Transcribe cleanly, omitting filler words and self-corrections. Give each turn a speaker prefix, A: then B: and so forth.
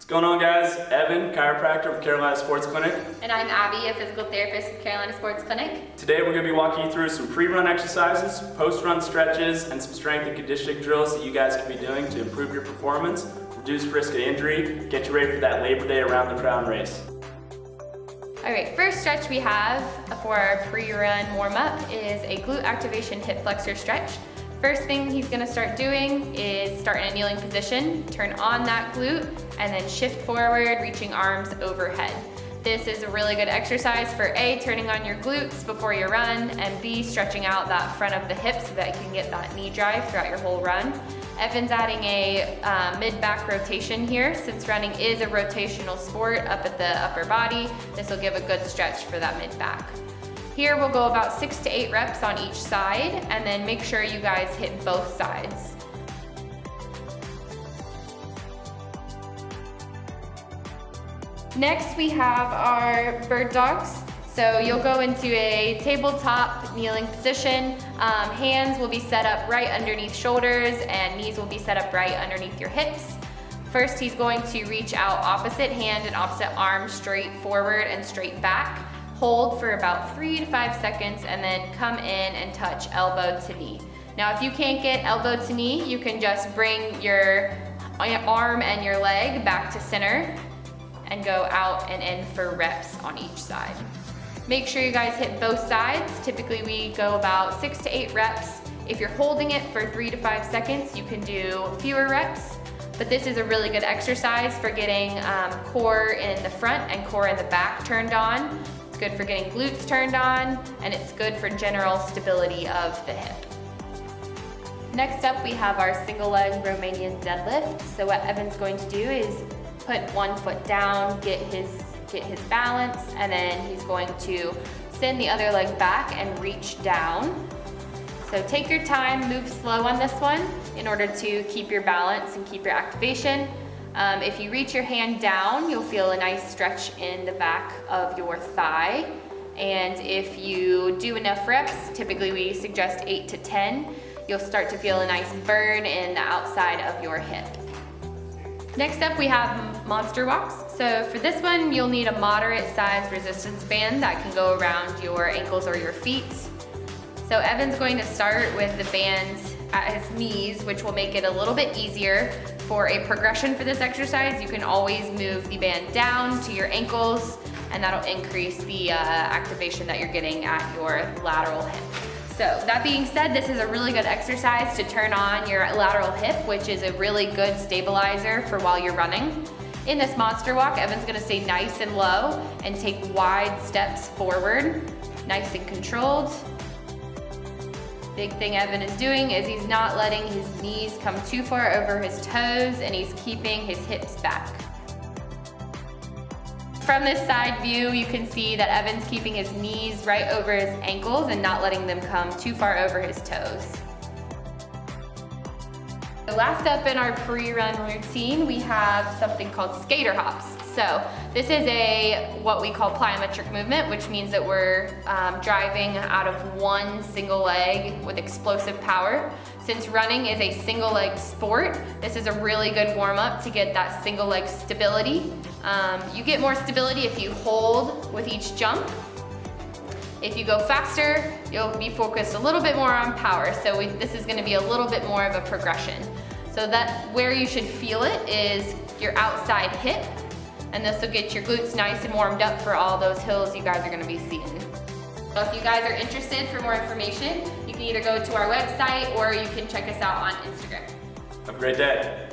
A: What's going on, guys? Evan, chiropractor with Carolina Sports Clinic.
B: And I'm Abby, a physical therapist with Carolina Sports Clinic.
A: Today we're going to be walking you through some pre-run exercises, post-run stretches, and some strength and conditioning drills that you guys can be doing to improve your performance, reduce risk of injury, get you ready for that Labor Day around the crown race.
B: Alright, first stretch we have for our pre-run warm-up is a glute activation hip flexor stretch. First thing he's going to start doing is start in a kneeling position, turn on that glute, and then shift forward, reaching arms overhead. This is a really good exercise for A, turning on your glutes before you run, and B, stretching out that front of the hip so that you can get that knee drive throughout your whole run. Evan's adding a mid-back rotation here. Since running is a rotational sport up at the upper body, this will give a good stretch for that mid-back. Here we'll go about 6 to 8 reps on each side, and then make sure you guys hit both sides. Next we have our bird dogs. So you'll go into a tabletop kneeling position. Hands will be set up right underneath shoulders and knees will be set up right underneath your hips. First he's going to reach out opposite hand and opposite arm straight forward and straight back. Hold for about 3 to 5 seconds and then come in and touch elbow to knee. Now if you can't get elbow to knee, you can just bring your arm and your leg back to center and go out and in for reps on each side. Make sure you guys hit both sides. Typically we go about 6 to 8 reps. If you're holding it for 3 to 5 seconds, you can do fewer reps, but this is a really good exercise for getting core in the front and core in the back turned on. It's good for getting glutes turned on, and it's good for general stability of the hip. Next up, we have our single leg Romanian deadlift. So what Evan's going to do is put one foot down, get his balance, and then he's going to send the other leg back and reach down. So take your time, move slow on this one in order to keep your balance and keep your activation. If you reach your hand down, you'll feel a nice stretch in the back of your thigh. And if you do enough reps, typically we suggest 8 to 10, you'll start to feel a nice burn in the outside of your hip. Next up we have monster walks. So for this one, you'll need a moderate sized resistance band that can go around your ankles or your feet. So Evan's going to start with the band at his knees, which will make it a little bit easier. For a progression for this exercise, you can always move the band down to your ankles, and that'll increase the activation that you're getting at your lateral hip. So that being said, this is a really good exercise to turn on your lateral hip, which is a really good stabilizer for while you're running. In this monster walk, Evan's gonna stay nice and low and take wide steps forward, nice and controlled. Big thing Evan is doing is he's not letting his knees come too far over his toes, and he's keeping his hips back. From this side view, you can see that Evan's keeping his knees right over his ankles and not letting them come too far over his toes. So last up in our pre-run routine, we have something called skater hops. So this is what we call plyometric movement, which means that we're driving out of one single leg with explosive power. Since running is a single leg sport, this is a really good warm up to get that single leg stability. You get more stability if you hold with each jump. If you go faster, you'll be focused a little bit more on power. So this is gonna be a little bit more of a progression. So that where you should feel it is your outside hip, and this will get your glutes nice and warmed up for all those hills you guys are gonna be seeing. So if you guys are interested for more information, you can either go to our website or you can check us out on Instagram.
A: Have a great day.